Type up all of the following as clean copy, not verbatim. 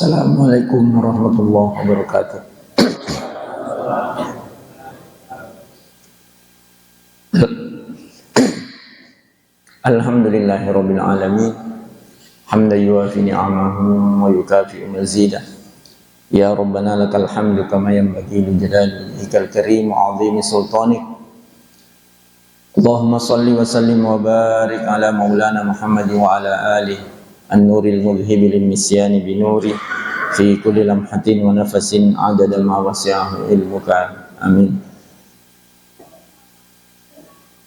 Assalamualaikum warahmatullahi wabarakatuh. Alhamdulillahirabbil alamin. Hamdan yuwafi ni'amahu wa yukafi'u mazidah. Ya Rabbana lakal hamdu kama yanbaghi li jalali wajhikal karim wa 'azimi sultanik. Allahumma salli wa sallim wa barik ala maulana Muhammad wa ala alihi an-nuril mudhibi lil misyani bi nuri fi kulli lamhatin wa nafasin adada ma wasi'ahu ilmuka. Amin.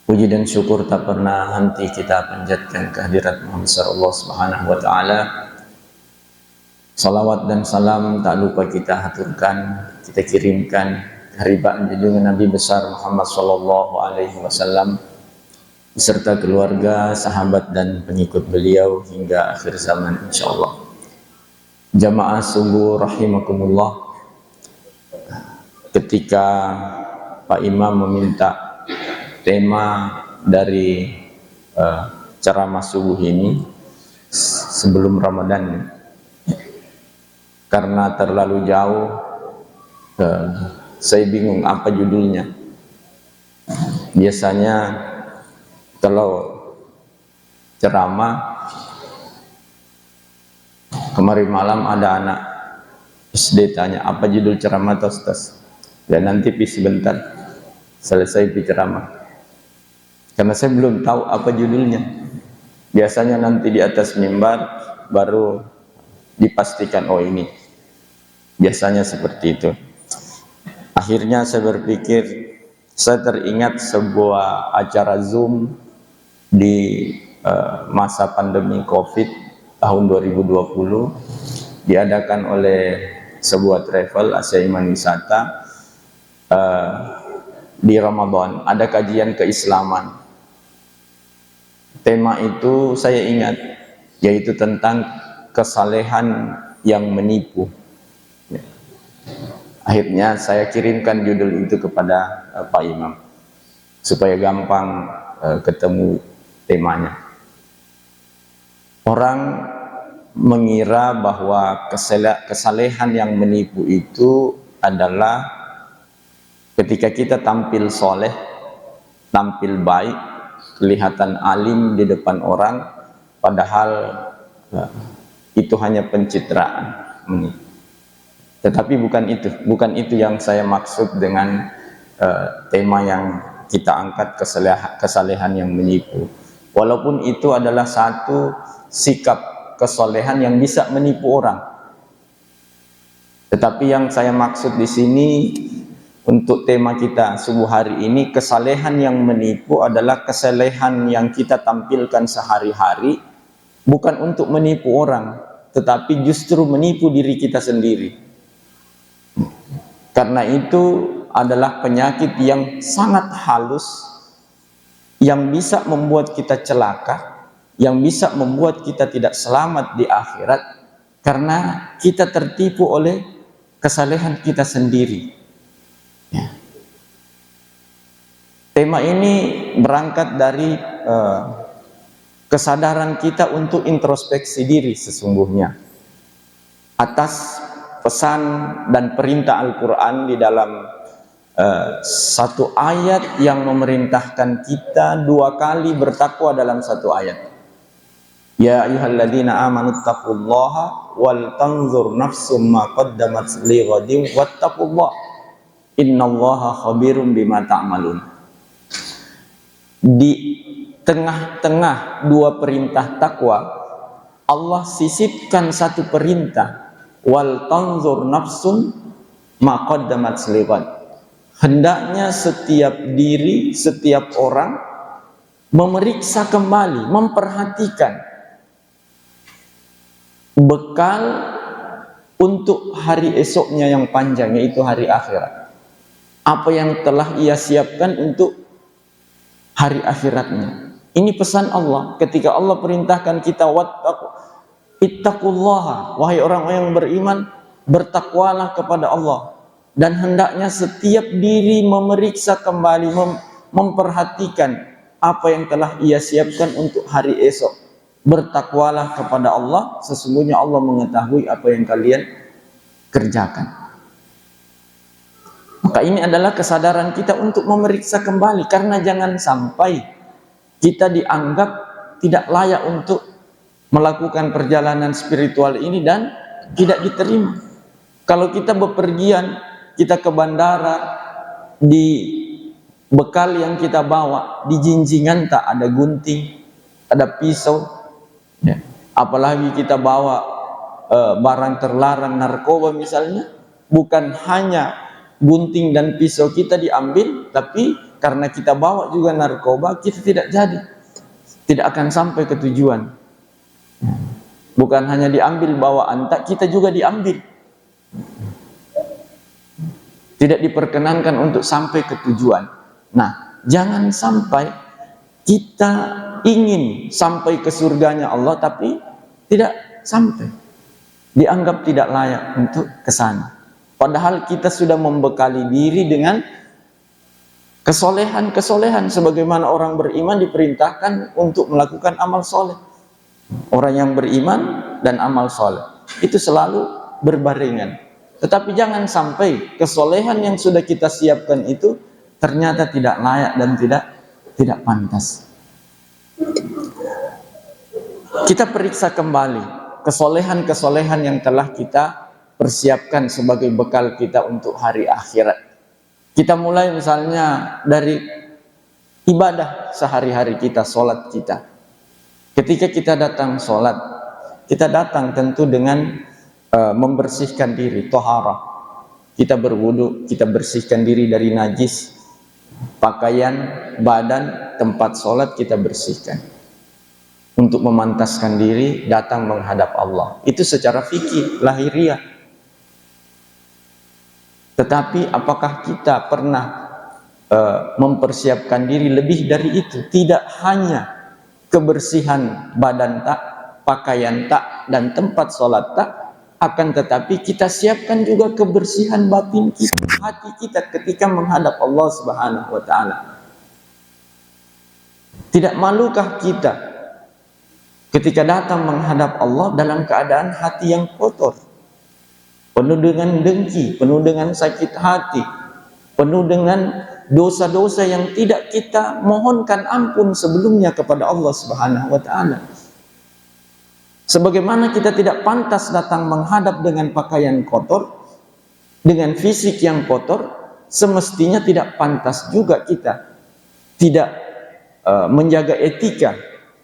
Puji dan syukur tak pernah henti kita panjatkan kehadirat Muhammad sallallahu subhanahu wa ta'ala. Salawat dan salam tak lupa kita haturkan, kita kirimkan haribaan junjungan Nabi besar Muhammad sallallahu alaihi wasallam beserta keluarga, sahabat dan pengikut beliau hingga akhir zaman insyaallah. Jamaah sungguh rahimakumullah, ketika Pak Imam meminta tema dari ceramah subuh ini sebelum Ramadan, karena terlalu jauh, saya bingung apa judulnya. Biasanya kalau ceramah, kemarin malam ada anak SD tanya apa judul ceramah Ustaz, dan nanti sebentar selesai ceramah, karena saya belum tahu apa judulnya. Biasanya nanti di atas mimbar baru dipastikan, oh ini. Biasanya seperti itu. Akhirnya saya berpikir, saya teringat sebuah acara Zoom di masa pandemi COVID tahun 2020, diadakan oleh sebuah travel Asia Iman Wisata di Ramadan. Ada kajian keislaman. Tema itu saya ingat, yaitu tentang kesalehan yang menipu. Akhirnya saya kirimkan judul itu kepada Pak Imam supaya gampang ketemu temanya. Orang mengira bahwa kesalehan yang menipu itu adalah ketika kita tampil soleh, tampil baik, kelihatan alim di depan orang, padahal itu hanya pencitraan. Tetapi bukan itu yang saya maksud dengan tema yang kita angkat, kesalehan yang menipu. Walaupun itu adalah satu sikap kesolehan yang bisa menipu orang, tetapi yang saya maksud di sini untuk tema kita subuh hari ini, kesalehan yang menipu adalah kesalehan yang kita tampilkan sehari-hari, bukan untuk menipu orang, tetapi justru menipu diri kita sendiri. Karena itu adalah penyakit yang sangat halus, yang bisa membuat kita celaka, yang bisa membuat kita tidak selamat di akhirat, karena kita tertipu oleh kesalehan kita sendiri. Ya. Tema ini berangkat dari kesadaran kita untuk introspeksi diri sesungguhnya atas pesan dan perintah Al-Quran di dalam satu ayat yang memerintahkan kita dua kali bertakwa dalam satu ayat. Ya ayyuhalladzina amanu taqullaha wal tanzur nafsum ma qaddamat lighadin wattaqullaha innallaha khabirum bima ta'malun. Di tengah-tengah dua perintah takwa, Allah sisipkan satu perintah, wal tanzur nafsun ma qaddamat lighad. Hendaknya setiap diri, setiap orang memeriksa kembali, memperhatikan bekal untuk hari esoknya yang panjang, yaitu hari akhirat. Apa yang telah ia siapkan untuk hari akhiratnya. Ini pesan Allah ketika Allah perintahkan kita ittaqullaha, wahai orang-orang yang beriman, bertakwalah kepada Allah, dan hendaknya setiap diri memeriksa kembali, memperhatikan apa yang telah ia siapkan untuk hari esok. bertakwalah kepada Allah, sesungguhnya Allah mengetahui apa yang kalian kerjakan. Maka ini adalah kesadaran kita untuk memeriksa kembali, karena jangan sampai kita dianggap tidak layak untuk melakukan perjalanan spiritual ini dan tidak diterima. Kalau kita bepergian, kita ke bandara, di bekal yang kita bawa, di jinjingan tak ada gunting, ada pisau, ya. Apalagi kita bawa barang terlarang, narkoba misalnya, bukan hanya gunting dan pisau kita diambil, tapi karena kita bawa juga narkoba, kita tidak akan sampai ke tujuan. Bukan hanya diambil bawaan, tak, kita juga diambil. Tidak diperkenankan untuk sampai ke tujuan. Nah, jangan sampai kita ingin sampai ke surganya Allah tapi tidak sampai, dianggap tidak layak untuk ke sana. Padahal kita sudah membekali diri dengan kesolehan-kesolehan, sebagaimana orang beriman diperintahkan untuk melakukan amal soleh. Orang yang beriman dan amal soleh itu selalu berbarengan. Tetapi jangan sampai kesolehan yang sudah kita siapkan itu ternyata tidak layak dan tidak pantas. Kita periksa kembali kesolehan-kesolehan yang telah kita persiapkan sebagai bekal kita untuk hari akhirat. Kita mulai misalnya dari ibadah sehari-hari kita, sholat kita. Ketika kita datang sholat, kita datang tentu dengan membersihkan diri, toharah. Kita berwudu, kita bersihkan diri dari najis, pakaian, badan, tempat sholat kita bersihkan. Untuk memantaskan diri datang menghadap Allah. Itu secara fikih, lahiriah. Tetapi apakah kita pernah mempersiapkan diri lebih dari itu? Tidak hanya kebersihan badan tak, pakaian tak, dan tempat sholat tak, akan tetapi kita siapkan juga kebersihan batin kita, hati kita ketika menghadap Allah Subhanahu wa ta'ala. Tidak malukah kita ketika datang menghadap Allah dalam keadaan hati yang kotor, penuh dengan dengki, penuh dengan sakit hati, penuh dengan dosa-dosa yang tidak kita mohonkan ampun sebelumnya kepada Allah Subhanahu wa ta'ala. Sebagaimana kita tidak pantas datang menghadap dengan pakaian kotor, dengan fisik yang kotor, semestinya tidak pantas juga kita tidak menjaga etika,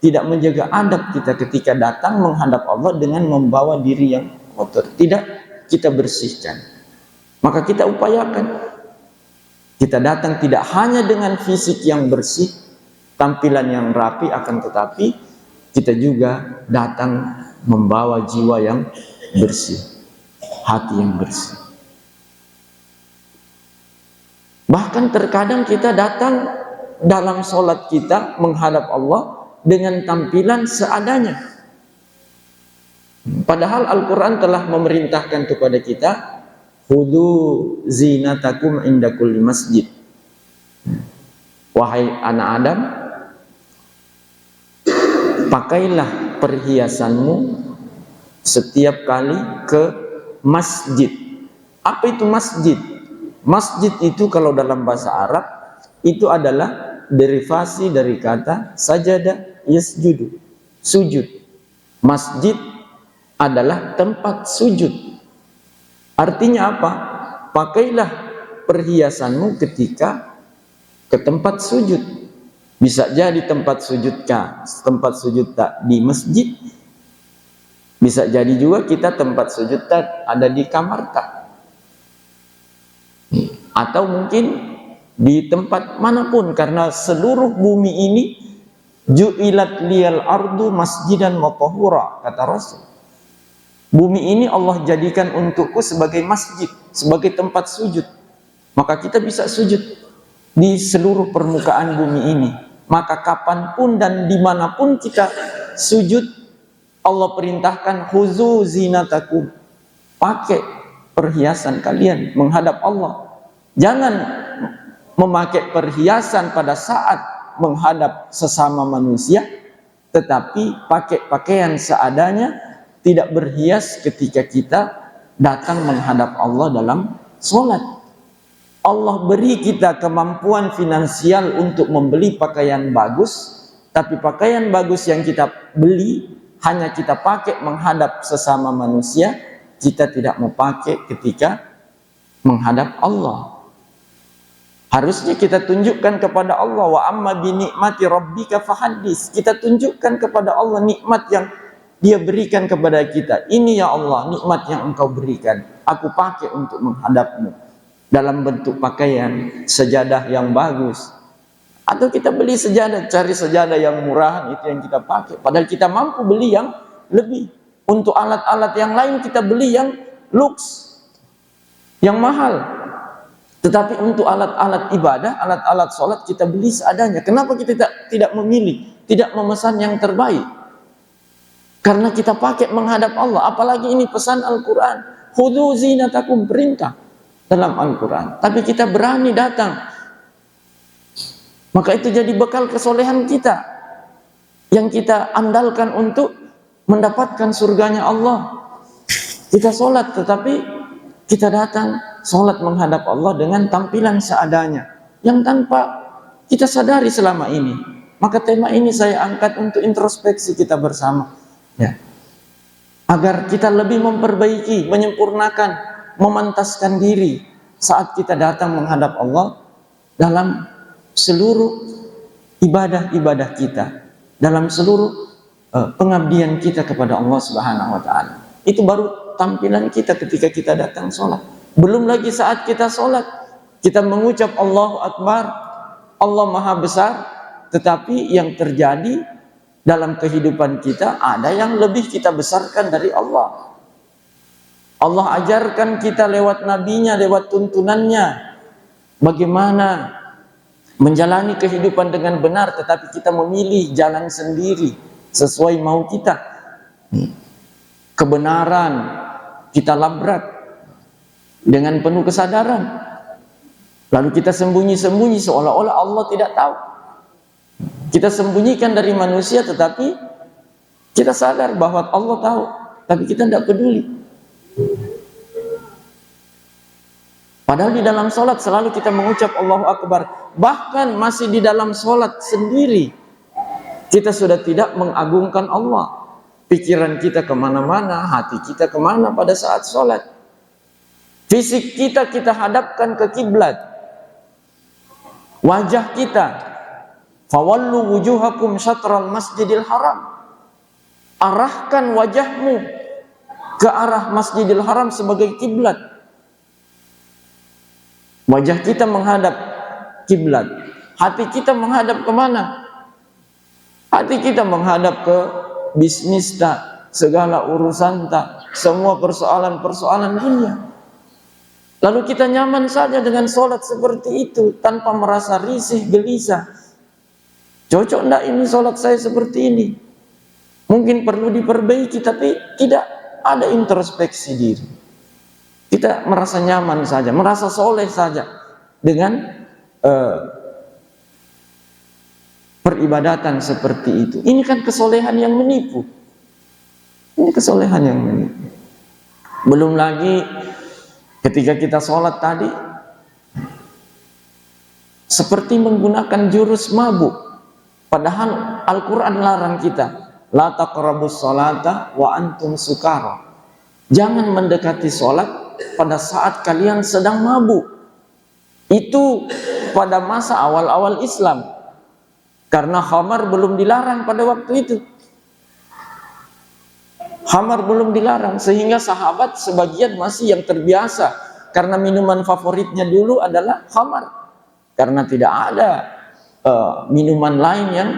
tidak menjaga adab kita ketika datang menghadap Allah dengan membawa diri yang kotor. Tidak kita bersihkan. Maka kita upayakan. Kita datang tidak hanya dengan fisik yang bersih, tampilan yang rapi, akan tetapi kita juga datang membawa jiwa yang bersih, hati yang bersih. Bahkan terkadang kita datang dalam sholat kita menghadap Allah dengan tampilan seadanya. Padahal Al-Quran telah memerintahkan kepada kita, Khudhu zinatakum inda kulli masjid. Wahai anak Adam, pakailah perhiasanmu setiap kali ke masjid. Apa itu masjid? Masjid itu kalau dalam bahasa Arab itu adalah derivasi dari kata sajada yasjudu, sujud. Masjid adalah tempat sujud. Artinya apa? Pakailah perhiasanmu ketika ke tempat sujud. Bisa jadi tempat sujud tak di masjid. Bisa jadi juga kita tempat sujud tak ada di kamar tak. Atau mungkin di tempat manapun, karena seluruh bumi ini ju'ilat liyal ardu masjidan wa tahura, kata Rasul. Bumi ini Allah jadikan untukku sebagai masjid, sebagai tempat sujud. Maka kita bisa sujud di seluruh permukaan bumi ini. Maka kapanpun dan dimanapun kita sujud, Allah perintahkan khuzu zinatakum, pakai perhiasan kalian menghadap Allah. Jangan memakai perhiasan pada saat menghadap sesama manusia, tetapi pakai pakaian seadanya, tidak berhias ketika kita datang menghadap Allah dalam sholat. Allah beri kita kemampuan finansial untuk membeli pakaian bagus, tapi pakaian bagus yang kita beli hanya kita pakai menghadap sesama manusia, kita tidak mau pakai ketika menghadap Allah. Harusnya kita tunjukkan kepada Allah, wa amma bi ni'mati rabbika fahaddits. Kita tunjukkan kepada Allah nikmat yang Dia berikan kepada kita. Ini ya Allah, nikmat yang Engkau berikan. Aku pakai untuk menghadapmu dalam bentuk pakaian, sejadah yang bagus. Atau kita beli sejadah, cari sejadah yang murahan, itu yang kita pakai. Padahal kita mampu beli yang lebih. Untuk alat-alat yang lain kita beli yang luks, yang mahal. Tetapi untuk alat-alat ibadah, alat-alat sholat kita beli seadanya. Kenapa kita tidak memilih, tidak memesan yang terbaik? Karena kita pakai menghadap Allah. Apalagi ini pesan Al-Quran, khudhu zinatakum, perintah dalam Al-Quran. Tapi kita berani datang. Maka itu jadi bekal kesolehan kita, yang kita andalkan untuk mendapatkan surganya Allah. Kita sholat, tetapi kita datang sholat menghadap Allah dengan tampilan seadanya, yang tanpa kita sadari selama ini. Maka tema ini saya angkat untuk introspeksi kita bersama, ya, agar kita lebih memperbaiki, menyempurnakan, memantaskan diri saat kita datang menghadap Allah dalam seluruh ibadah-ibadah kita, dalam seluruh pengabdian kita kepada Allah Subhanahu wa Ta'ala. Itu baru tampilan kita ketika kita datang sholat. Belum lagi saat kita sholat, kita mengucap Allahu Akbar, Allah Maha Besar, tetapi yang terjadi dalam kehidupan kita ada yang lebih kita besarkan dari Allah. Allah ajarkan kita lewat nabinya, lewat tuntunannya, bagaimana menjalani kehidupan dengan benar, tetapi kita memilih jalan sendiri sesuai mau kita. Kebenaran kita labrak dengan penuh kesadaran, lalu kita sembunyi-sembunyi seolah-olah Allah tidak tahu. Kita sembunyikan dari manusia, tetapi kita sadar bahwa Allah tahu, tapi kita tidak peduli. Padahal di dalam sholat selalu kita mengucap Allahu Akbar. Bahkan masih di dalam sholat sendiri kita sudah tidak mengagungkan Allah. Pikiran kita kemana-mana, hati kita kemana pada saat sholat. Fisik kita hadapkan ke kiblat. Wajah kita, fawallu wujuhakum syatral masjidil haram. Arahkan wajahmu ke arah Masjidil Haram sebagai kiblat. Wajah kita menghadap kiblat. Hati kita menghadap kemana? Hati kita menghadap ke bisnis tak, segala urusan tak, semua persoalan-persoalan dunia. Lalu kita nyaman saja dengan sholat seperti itu, tanpa merasa risih, gelisah. Cocok enggak ini sholat saya seperti ini? Mungkin perlu diperbaiki, tapi tidak ada introspeksi diri. Kita merasa nyaman saja, merasa soleh saja dengan peribadatan seperti itu. Ini kan kesolehan yang menipu. Ini kesolehan yang menipu. Belum lagi ketika kita sholat tadi, seperti menggunakan jurus mabuk. Padahal Al-Quran larang kita, la taqrabus sholata wa antum sukara. Jangan mendekati sholat pada saat kalian sedang mabuk. Itu pada masa awal-awal Islam, karena khamar belum dilarang pada waktu itu. Khamar belum dilarang, sehingga sahabat sebagian masih yang terbiasa, karena minuman favoritnya dulu adalah khamar. Karena tidak ada minuman lain yang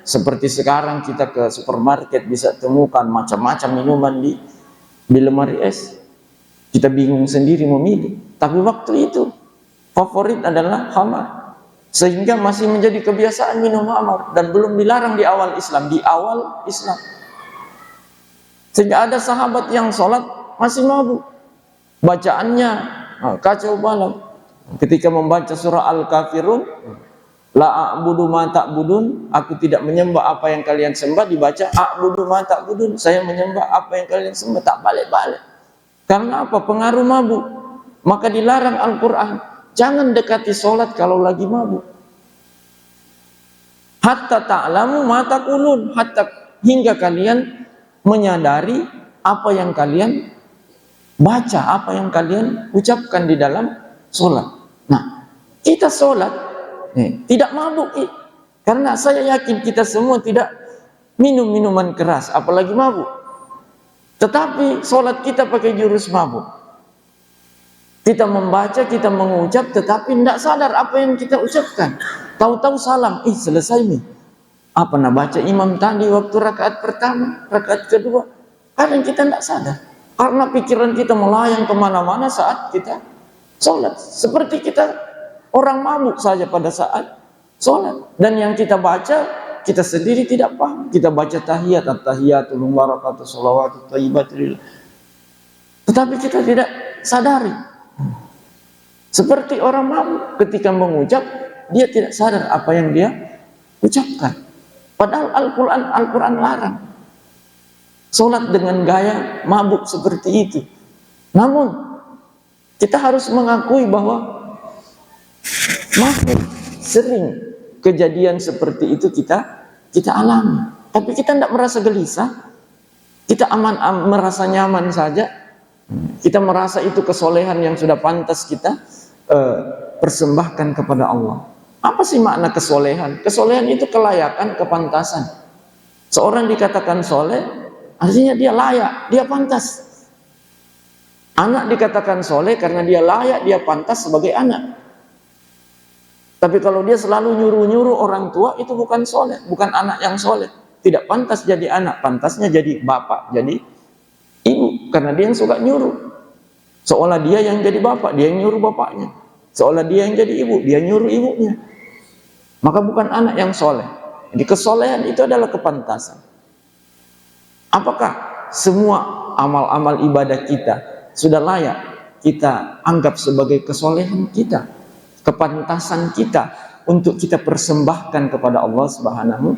seperti sekarang kita ke supermarket bisa temukan macam-macam minuman di lemari es. Kita bingung sendiri memilih. Tapi waktu itu favorit adalah khamar, sehingga masih menjadi kebiasaan minum khamar dan belum dilarang di awal Islam. Di awal Islam, sehingga ada sahabat yang sholat masih mabuk, bacaannya kacau balau. Ketika membaca surah Al-Kafirun, La a'budu ma ta'budun, aku tidak menyembah apa yang kalian sembah, dibaca a'budu ma ta'budun, saya menyembah apa yang kalian sembah, tak balik-balik. Karena apa? Pengaruh mabuk. Maka dilarang Al-Quran, jangan dekati sholat kalau lagi mabuk. Hatta ta'lamu ma taqulun, hatta hingga kalian menyadari apa yang kalian baca, apa yang kalian ucapkan di dalam sholat. Nah, kita sholat tidak mabuk, karena saya yakin kita semua tidak minum minuman keras, apalagi mabuk. Tetapi sholat kita pakai jurus mabuk. Kita membaca, kita mengucap, tetapi tidak sadar apa yang kita ucapkan. Tahu-tahu salam, selesai nih. Apa nak baca imam tadi waktu rakaat pertama, rakaat kedua. Kadang kita tidak sadar, karena pikiran kita melayang kemana-mana saat kita sholat. Seperti kita orang mabuk saja pada saat sholat. Dan yang kita baca, kita sendiri tidak paham. Kita baca tahiyat, at-tahiyatul mubarakatuh, sholawatut thayyibatul, tetapi kita tidak sadari. Seperti orang mabuk, ketika mengucap, dia tidak sadar apa yang dia ucapkan. Padahal Al-Quran larang sholat dengan gaya mabuk seperti itu. Namun kita harus mengakui bahwa masih sering kejadian seperti itu kita alami. Tapi kita tidak merasa gelisah, kita merasa nyaman saja. Kita merasa itu kesolehan yang sudah pantas kita persembahkan kepada Allah. Apa sih makna kesolehan? Kesolehan itu kelayakan, kepantasan. Seorang dikatakan soleh, artinya dia layak, dia pantas. Anak dikatakan soleh karena dia layak, dia pantas sebagai anak. Tapi kalau dia selalu nyuruh-nyuruh orang tua, itu bukan soleh, bukan anak yang soleh. Tidak pantas jadi anak, pantasnya jadi bapak, jadi ibu, karena dia yang suka nyuruh. Seolah dia yang jadi bapak, dia yang nyuruh bapaknya. Seolah dia yang jadi ibu, dia nyuruh ibunya. Maka bukan anak yang soleh. Jadi kesolehan itu adalah kepantasan. Apakah semua amal-amal ibadah kita sudah layak kita anggap sebagai kesolehan kita, kepantasan kita untuk kita persembahkan kepada Allah Subhanahu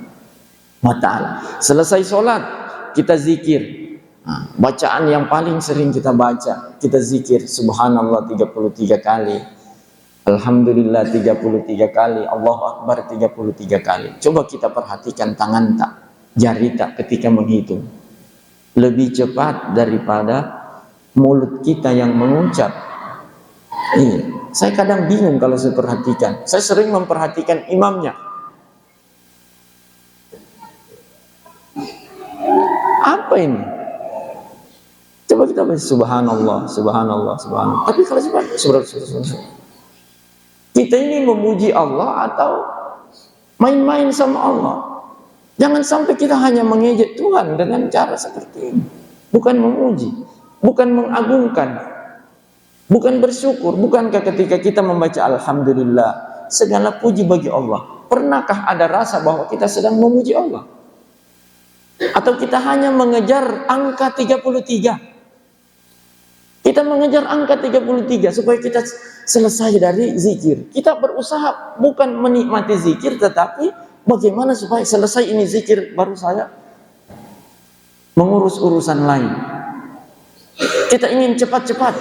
wa ta'ala? Selesai sholat, kita zikir. Bacaan yang paling sering kita baca, kita zikir subhanallah 33 kali, alhamdulillah 33 kali, Allahu Akbar 33 kali. Coba kita perhatikan tangan tak, jari tak ketika menghitung. Lebih cepat daripada mulut kita yang mengucap. Saya kadang bingung kalau saya perhatikan. Saya sering memperhatikan imamnya. Apa ini? Coba kita baca subhanallah, subhanallah, subhanallah. Tapi kalau subhanallah, kita ini memuji Allah atau main-main sama Allah? Jangan sampai kita hanya mengejek Tuhan dengan cara seperti ini. Bukan memuji, bukan mengagungkan, bukan bersyukur. Bukankah ketika kita membaca alhamdulillah, segala puji bagi Allah, pernahkah ada rasa bahwa kita sedang memuji Allah? Atau kita hanya mengejar angka 33? Kita mengejar angka 33 supaya kita selesai dari zikir. Kita berusaha bukan menikmati zikir, tetapi bagaimana supaya selesai ini zikir, baru saya mengurus urusan lain. Kita ingin cepat-cepat.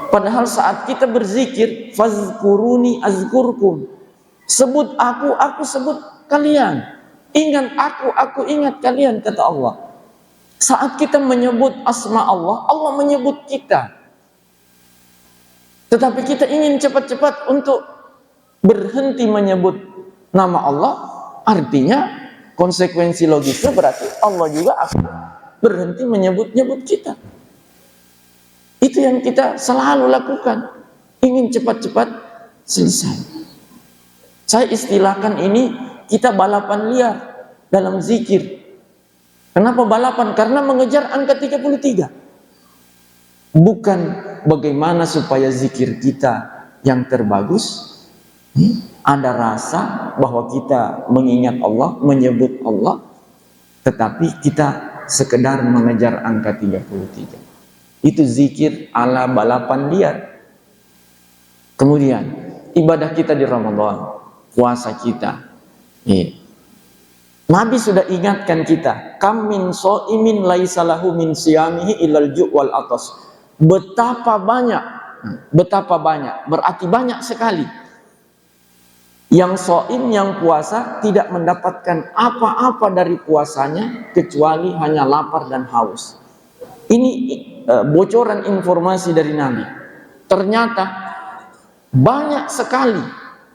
Padahal saat kita berzikir, fazkuruni azkurkum, sebut aku sebut kalian. Ingat aku ingat kalian, kata Allah. Saat kita menyebut asma Allah, Allah menyebut kita. Tetapi kita ingin cepat-cepat untuk berhenti menyebut nama Allah, artinya konsekuensi logisnya berarti Allah juga akan berhenti menyebut-nyebut kita. Itu yang kita selalu lakukan, ingin cepat-cepat selesai. Saya istilahkan ini, kita balapan liar dalam zikir. Kenapa balapan? Karena mengejar angka 33. Bukan bagaimana supaya zikir kita yang terbagus, ada rasa bahwa kita mengingat Allah, menyebut Allah, tetapi kita sekedar mengejar angka 33. Itu zikir ala balapan liar. Kemudian ibadah kita di Ramadan, puasa kita. Nabi sudah ingatkan kita, kam min shaimin laisa lahu min siyamihi illal ju' wal atas. Betapa banyak, berarti banyak sekali yang shaim, yang puasa tidak mendapatkan apa-apa dari puasanya kecuali hanya lapar dan haus. Ini bocoran informasi dari Nabi. Ternyata banyak sekali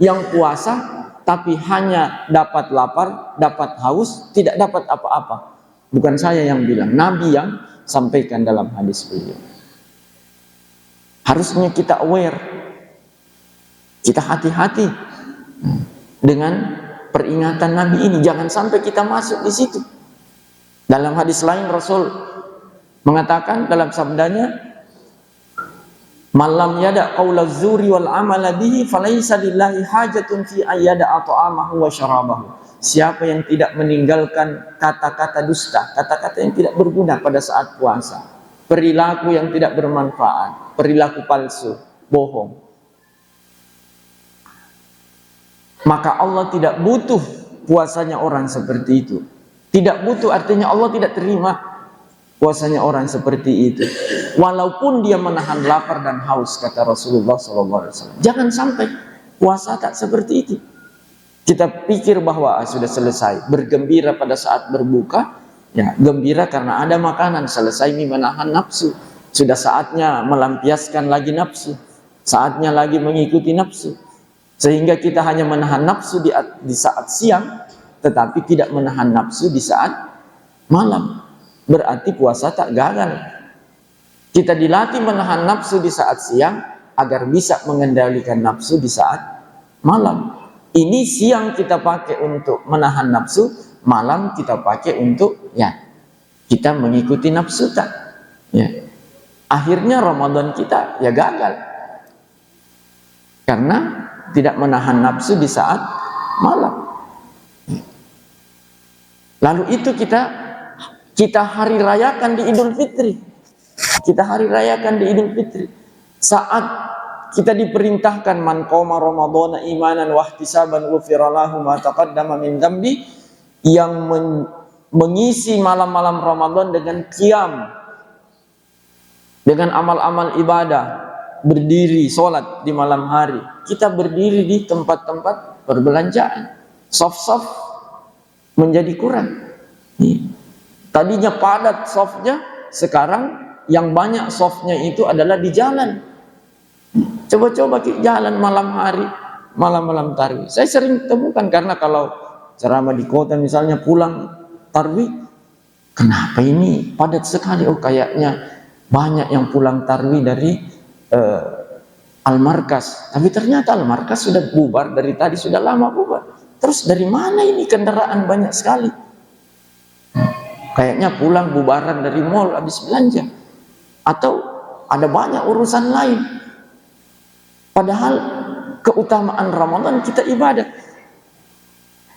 yang puasa tapi hanya dapat lapar, dapat haus, tidak dapat apa-apa. Bukan saya yang bilang, Nabi yang sampaikan dalam hadis beliau. Harusnya kita aware, kita hati-hati dengan peringatan Nabi ini. Jangan sampai kita masuk di situ. Dalam hadis lain Rasul mengatakan dalam sabdanya, malam yada qaulaz zuri wal amala bihi falaisa lillahi hajatun fi ayyada at'amahu wa syarabahu. Siapa yang tidak meninggalkan kata-kata dusta, kata-kata yang tidak berguna pada saat puasa, perilaku yang tidak bermanfaat, perilaku palsu, bohong, maka Allah tidak butuh puasanya orang seperti itu. Tidak butuh artinya Allah tidak terima puasanya orang seperti itu, walaupun dia menahan lapar dan haus, kata Rasulullah SAW. Jangan sampai puasa tak seperti itu. Kita pikir bahwa sudah selesai, bergembira pada saat berbuka, ya gembira karena ada makanan, selesai menahan nafsu. Sudah saatnya melampiaskan lagi nafsu, saatnya lagi mengikuti nafsu, sehingga kita hanya menahan nafsu di saat siang, tetapi tidak menahan nafsu di saat malam. Berarti puasa tak gagal. Kita dilatih menahan nafsu di saat siang agar bisa mengendalikan nafsu di saat malam. Ini siang kita pakai untuk menahan nafsu, malam kita pakai untuk kita mengikuti nafsu tak. Akhirnya Ramadan kita gagal karena tidak menahan nafsu di saat malam. Lalu itu kita hari rayakan di Idul Fitri. Kita hari rayakan di Idul Fitri. Saat kita diperintahkan man qoma ramadhana imanan wa ihtisaban ghufira lahu ma taqaddama min dzambi, yang mengisi malam-malam Ramadan dengan qiyam, dengan amal-amal ibadah, berdiri sholat di malam hari. Kita berdiri di tempat-tempat perbelanjaan, soft menjadi kurang. Tadinya padat softnya, sekarang yang banyak softnya itu adalah di jalan. Coba-coba ke jalan malam hari, malam-malam tarwih. Saya sering temukan, karena kalau ceramah di kota misalnya pulang tarwih, kenapa ini padat sekali? Oh, kayaknya banyak yang pulang tarwih dari Al-Markas. Tapi ternyata Al-Markas sudah bubar dari tadi, sudah lama bubar. Terus dari mana ini kendaraan banyak sekali? Kayaknya pulang bubaran dari mall habis belanja, atau ada banyak urusan lain. Padahal keutamaan Ramadan kita ibadah.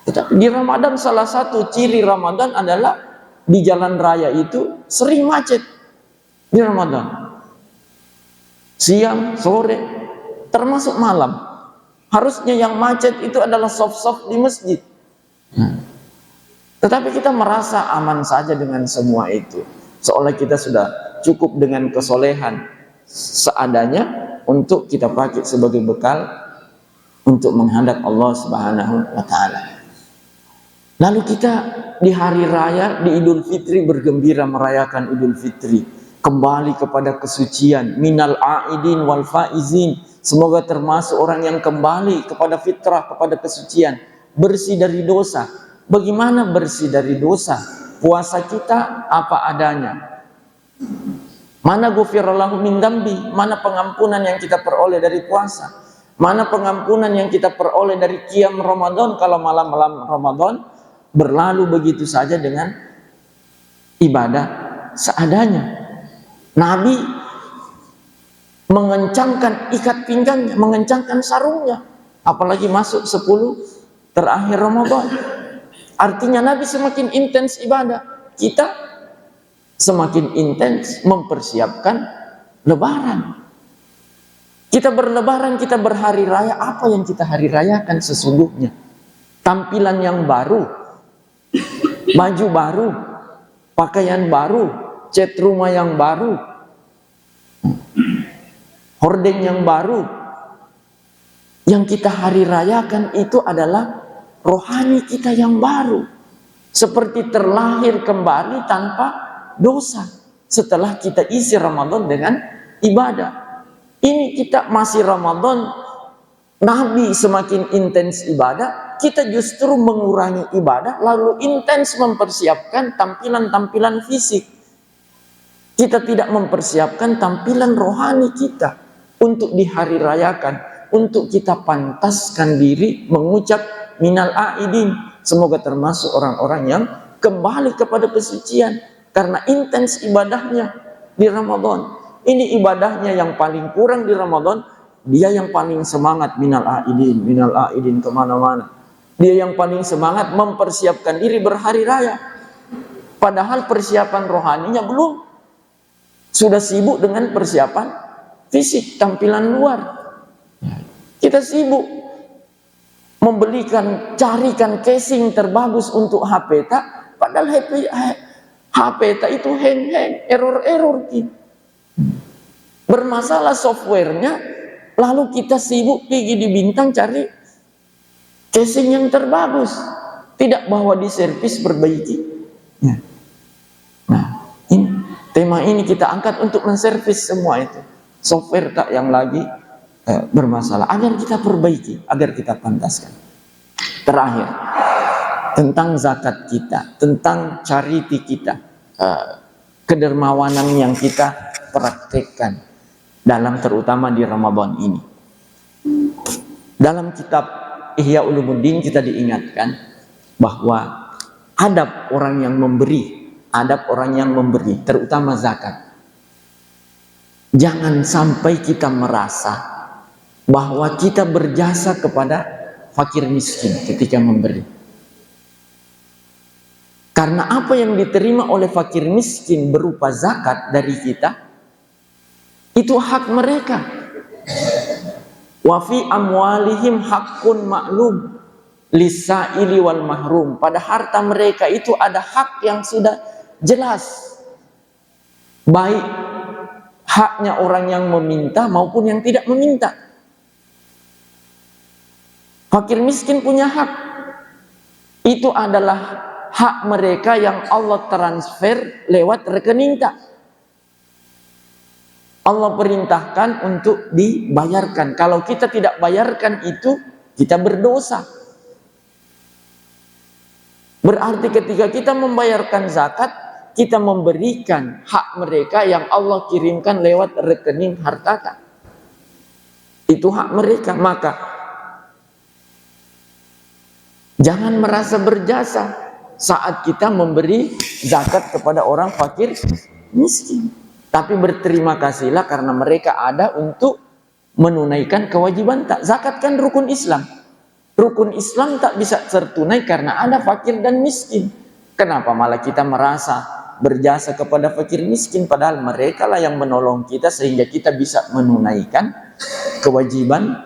Tetapi di Ramadan salah satu ciri Ramadan adalah di jalan raya itu sering macet di Ramadan. Siang, sore, termasuk malam. Harusnya yang macet itu adalah soft di masjid. Tetapi kita merasa aman saja dengan semua itu, seolah kita sudah cukup dengan kesolehan seadanya untuk kita pakai sebagai bekal untuk menghadap Allah Subhanahu wa Ta'ala. Lalu kita di hari raya, di Idul Fitri, bergembira merayakan Idul Fitri, kembali kepada kesucian, minal aidin wal faizin. Semoga termasuk orang yang kembali kepada fitrah, kepada kesucian, bersih dari dosa. Bagaimana bersih dari dosa? Puasa kita apa adanya. Mana ghufirallahu min dzambi? Mana pengampunan yang kita peroleh dari puasa? Mana pengampunan yang kita peroleh dari qiyam Ramadan kalau malam-malam Ramadan berlalu begitu saja dengan ibadah seadanya? Nabi mengencangkan ikat pinggangnya, mengencangkan sarungnya, apalagi masuk 10 terakhir Ramadan. Artinya Nabi semakin intens ibadah, kita semakin intens mempersiapkan Lebaran. Kita berlebaran, kita berhari raya, apa yang kita hari rayakan sesungguhnya? Tampilan yang baru, baju baru, pakaian baru, cat rumah yang baru, hordeng yang baru. Yang kita hari rayakan itu adalah rohani kita yang baru, seperti terlahir kembali tanpa dosa setelah kita isi Ramadan dengan ibadah. Ini kita masih Ramadan, Nabi semakin intens ibadah, kita justru mengurangi ibadah, lalu intens mempersiapkan tampilan-tampilan fisik. Kita tidak mempersiapkan tampilan rohani kita untuk dihari rayakan, untuk kita pantaskan diri mengucap minal aidin. Semoga termasuk orang-orang yang kembali kepada kesucian karena intens ibadahnya di Ramadan. Ini ibadahnya yang paling kurang di Ramadan, dia yang paling semangat minal aidin kemana-mana. Dia yang paling semangat mempersiapkan diri berhari raya. Padahal persiapan rohaninya belum. Sudah sibuk dengan persiapan fisik, tampilan luar. Kita sibuk carikan casing terbagus untuk HP tak, padahal HP tak itu hang, error. Bermasalah softwarenya, lalu kita sibuk pergi di Bintang cari casing yang terbagus, tidak bahwa di servis perbaiki. Nah, tema ini kita angkat untuk menservis semua itu software tak yang lagi bermasalah, agar kita perbaiki, agar kita pantaskan. Terakhir, tentang zakat kita, tentang charity kita, kedermawanan yang kita praktekkan dalam, terutama di Ramadan ini. Dalam kitab Ihya Ulumuddin kita diingatkan bahwa adab orang yang memberi, terutama zakat. Jangan sampai kita merasa bahwa kita berjasa kepada fakir miskin ketika memberi. Karena apa yang diterima oleh fakir miskin berupa zakat dari kita, itu hak mereka. Wa fi amwalihim haqqun ma'lum lis-sa'ili wal mahrum. Pada harta mereka itu ada hak yang sudah jelas, baik haknya orang yang meminta maupun yang tidak meminta. Fakir miskin punya hak. Itu adalah hak mereka yang Allah transfer lewat rekening tak. Allah perintahkan untuk dibayarkan. Kalau kita tidak bayarkan itu, kita berdosa. Berarti ketika kita membayarkan zakat, kita memberikan hak mereka yang Allah kirimkan lewat rekening harta. Itu hak mereka. Maka jangan merasa berjasa saat kita memberi zakat kepada orang fakir miskin. Tapi berterima kasihlah karena mereka ada untuk menunaikan kewajiban tak. Zakat kan rukun Islam. Rukun Islam tak bisa tertunai karena ada fakir dan miskin. Kenapa malah kita merasa berjasa kepada fakir miskin, padahal mereka lah yang menolong kita sehingga kita bisa menunaikan kewajiban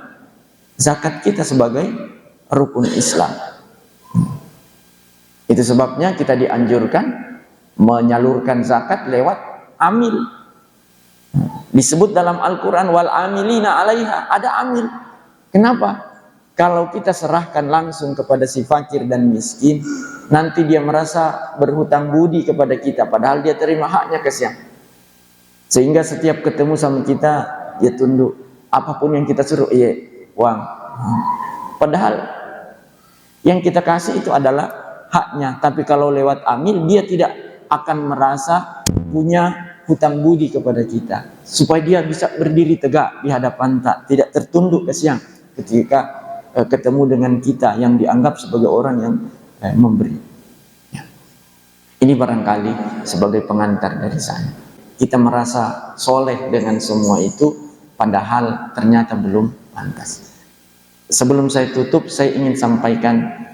zakat kita sebagai rukun Islam. Itu sebabnya kita dianjurkan menyalurkan zakat lewat amil. Disebut dalam Al-Quran wal amilina alaiha, ada amil. Kenapa? Kalau kita serahkan langsung kepada si fakir dan miskin, nanti dia merasa berhutang budi kepada kita, padahal dia terima haknya kesian. Sehingga setiap ketemu sama kita, dia tunduk. Apapun yang kita suruh, iya, uang. Padahal yang kita kasih itu adalah haknya. Tapi kalau lewat amil, dia tidak akan merasa punya hutang budi kepada kita, supaya dia bisa berdiri tegak di hadapan tak, tidak tertunduk ke siang ketika ketemu dengan kita yang dianggap sebagai orang yang memberi. Ya. Ini barangkali sebagai pengantar dari saya. Kita merasa soleh dengan semua itu, padahal ternyata belum pantas. Sebelum saya tutup, saya ingin sampaikan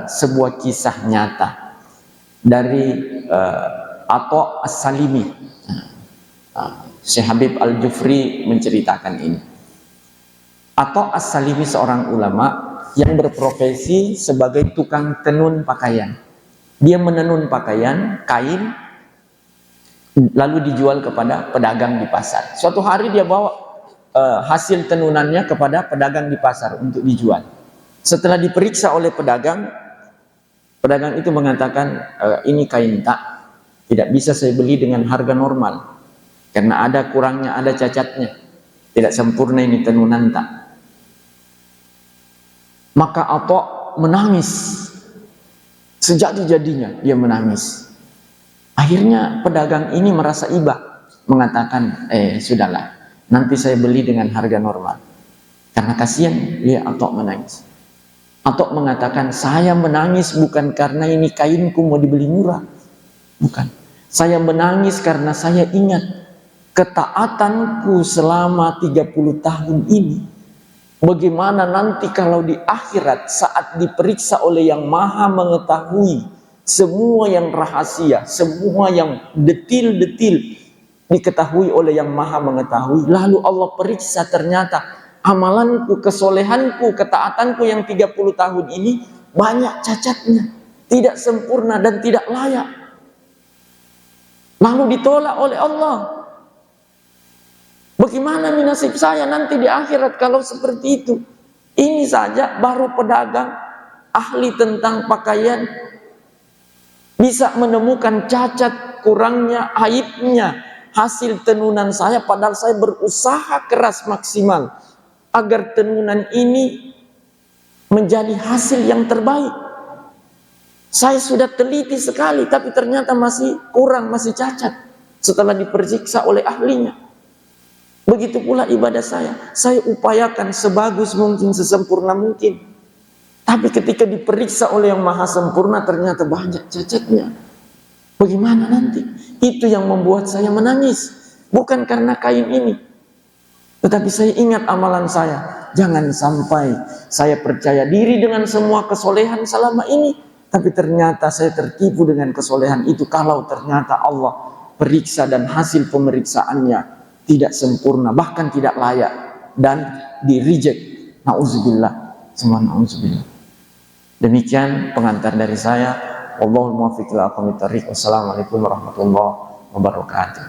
sebuah kisah nyata dari Atha As-Salimi. Syekh Habib Al-Jufri menceritakan ini. Atau As-Salimi seorang ulama yang berprofesi sebagai tukang tenun pakaian. Dia menenun pakaian, kain, lalu dijual kepada pedagang di pasar. Suatu hari dia bawa hasil tenunannya kepada pedagang di pasar untuk dijual. Setelah diperiksa oleh pedagang, pedagang itu mengatakan, ini kain tak, tidak bisa saya beli dengan harga normal, karena ada kurangnya, ada cacatnya, tidak sempurna ini tenunan tak. Maka Atok menangis, sejadi-jadinya dia menangis. Akhirnya pedagang ini merasa iba, mengatakan, sudahlah, nanti saya beli dengan harga normal. Karena kasihan lihat Atok menangis. Atok mengatakan, saya menangis bukan karena ini kainku mau dibeli murah. Bukan. Saya menangis karena saya ingat ketaatanku selama 30 tahun ini. Bagaimana nanti kalau di akhirat saat diperiksa oleh yang maha mengetahui semua yang rahasia, semua yang detil-detil diketahui oleh yang maha mengetahui. Lalu Allah periksa, ternyata amalanku, kesolehanku, ketaatanku yang 30 tahun ini banyak cacatnya, tidak sempurna dan tidak layak. Lalu ditolak oleh Allah. Bagaimana nasib saya nanti di akhirat kalau seperti itu? Ini saja baru pedagang ahli tentang pakaian bisa menemukan cacat, kurangnya, aibnya hasil tenunan saya, padahal saya berusaha keras maksimal agar tenunan ini menjadi hasil yang terbaik. Saya sudah teliti sekali, tapi ternyata masih kurang, masih cacat setelah diperiksa oleh ahlinya. Begitu pula ibadah saya upayakan sebagus mungkin, sesempurna mungkin. Tapi ketika diperiksa oleh yang maha sempurna, ternyata banyak cacatnya. Bagaimana nanti? Itu yang membuat saya menangis. Bukan karena kain ini, tetapi saya ingat amalan saya. Jangan sampai saya percaya diri dengan semua kesolehan selama ini, tapi ternyata saya tertipu dengan kesolehan itu. Kalau ternyata Allah periksa dan hasil pemeriksaannya tidak sempurna, bahkan tidak layak, dan di reject. Na'udzubillah, semua na'udzubillah. Demikian pengantar dari saya. Wallahul muwaffiq ila aqwamit thoriq. Wassalamualaikum warahmatullahi wabarakatuh.